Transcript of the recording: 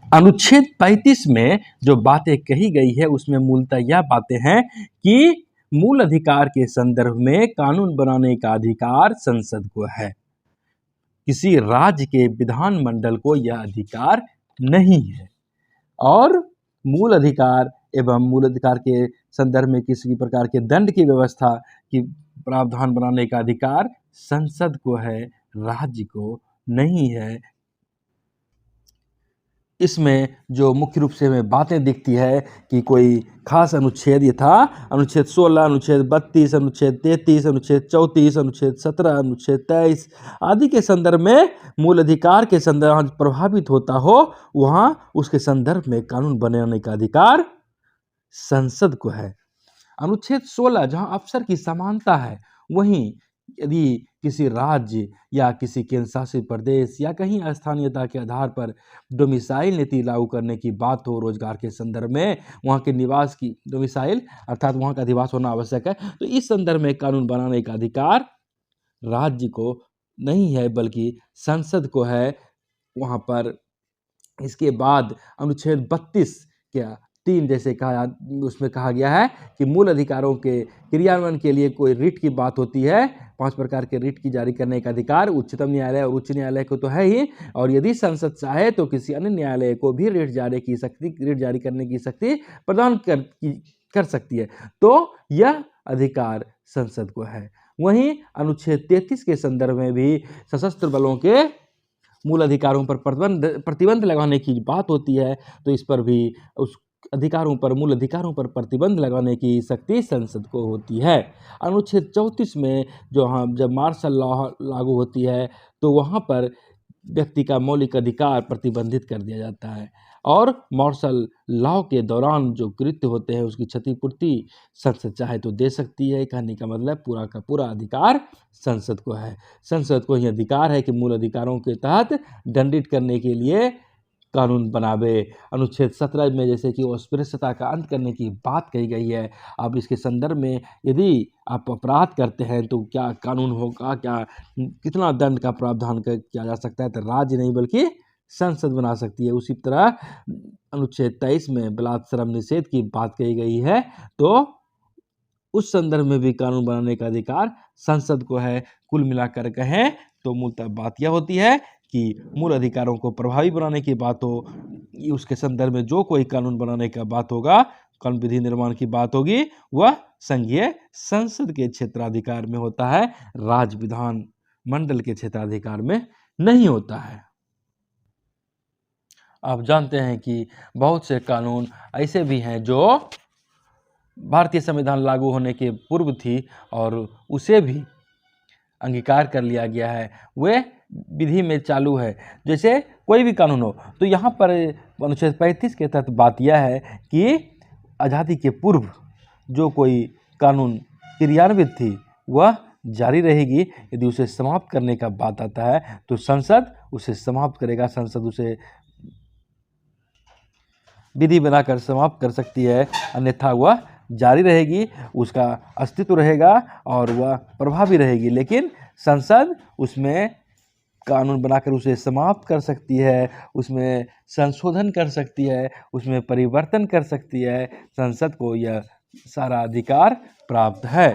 अनुच्छेद 35 में जो बातें कही गई है उसमें मूलतः यह बातें हैं कि मूल अधिकार के संदर्भ में कानून बनाने का अधिकार संसद को है। किसी राज्य के विधानमंडल को यह अधिकार नहीं है। और मूल अधिकार एवं मूल अधिकार के संदर्भ में किसी प्रकार के दंड की व्यवस्था की प्रावधान बनाने का अधिकार संसद को है, राज्य को नहीं है। इसमें जो मुख्य रूप से हमें बातें दिखती है कि कोई खास अनुच्छेद ये था, अनुच्छेद 16, अनुच्छेद 32, अनुच्छेद 33, अनुच्छेद 34, अनुच्छेद 17, अनुच्छेद 23 आदि के संदर्भ में मूल अधिकार के संदर्भ प्रभावित होता हो, वहाँ उसके संदर्भ में कानून बनाने का अधिकार संसद को है। अनुच्छेद 16 जहाँ अफसर की समानता है, वहीं यदि किसी राज्य या किसी केंद्र शासित प्रदेश या कहीं स्थानीयता के आधार पर डोमिसाइल नीति लागू करने की बात हो रोजगार के संदर्भ में, वहाँ के निवास की डोमिसाइल अर्थात वहाँ का अधिवास होना आवश्यक है, तो इस संदर्भ में कानून बनाने का अधिकार राज्य को नहीं है बल्कि संसद को है। वहाँ पर इसके बाद अनुच्छेद 32 क्या 3 जैसे कहा, उसमें कहा गया है कि मूल अधिकारों के क्रियान्वयन के लिए कोई रिट की बात होती है। 5 प्रकार के रिट की जारी करने का अधिकार उच्चतम न्यायालय और उच्च न्यायालय को तो है ही, और यदि संसद चाहे तो किसी अन्य न्यायालय को भी रिट जारी करने की शक्ति प्रदान कर सकती है। तो यह अधिकार संसद को है। वहीं अनुच्छेद 33 के संदर्भ में भी सशस्त्र बलों के मूल अधिकारों पर प्रतिबंध लगाने की बात होती है, तो इस पर भी उस मूल अधिकारों पर प्रतिबंध लगाने की शक्ति संसद को होती है। अनुच्छेद 34 में जब मार्शल लॉ लागू होती है तो वहाँ पर व्यक्ति का मौलिक अधिकार प्रतिबंधित कर दिया जाता है, और मार्शल लॉ के दौरान जो कृत्य होते हैं उसकी क्षतिपूर्ति संसद चाहे तो दे सकती है। कहने का मतलब पूरा का पूरा अधिकार संसद को है। संसद को ही अधिकार है कि मूल अधिकारों के तहत दंडित करने के लिए कानून बनावे। अनुच्छेद 17 में जैसे कि अस्पृश्यता का अंत करने की बात कही गई है। अब इसके संदर्भ में यदि आप अपराध करते हैं तो क्या कानून होगा, क्या कितना दंड का प्रावधान किया जा सकता है, तो राज्य नहीं बल्कि संसद बना सकती है। उसी तरह अनुच्छेद 23 में बलात्श्रम निषेध की बात कही गई है, तो उस संदर्भ में भी कानून बनाने का अधिकार संसद को है। कुल मिलाकर कहें तो मूलतः बात यह होती है कि मूल अधिकारों को प्रभावी बनाने की बात हो, उसके संदर्भ में जो कोई कानून बनाने का बात होगा, कानून विधि निर्माण की बात होगी, वह संघीय संसद के क्षेत्राधिकार में होता है, राज्य विधान मंडल के क्षेत्राधिकार में नहीं होता है। आप जानते हैं कि बहुत से कानून ऐसे भी हैं जो भारतीय संविधान लागू होने के पूर्व थी और उसे भी अंगीकार कर लिया गया है, वे विधि में चालू है। जैसे कोई भी कानून हो तो यहाँ पर अनुच्छेद 35 के तहत बात यह है कि आज़ादी के पूर्व जो कोई कानून क्रियान्वित थी वह जारी रहेगी। यदि उसे समाप्त करने का बात आता है तो संसद उसे समाप्त करेगा, संसद उसे विधि बनाकर समाप्त कर सकती है, अन्यथा वह जारी रहेगी, उसका अस्तित्व रहेगा और वह प्रभावी रहेगी। लेकिन संसद उसमें कानून बनाकर उसे समाप्त कर सकती है, उसमें संशोधन कर सकती है, उसमें परिवर्तन कर सकती है। संसद को यह सारा अधिकार प्राप्त है।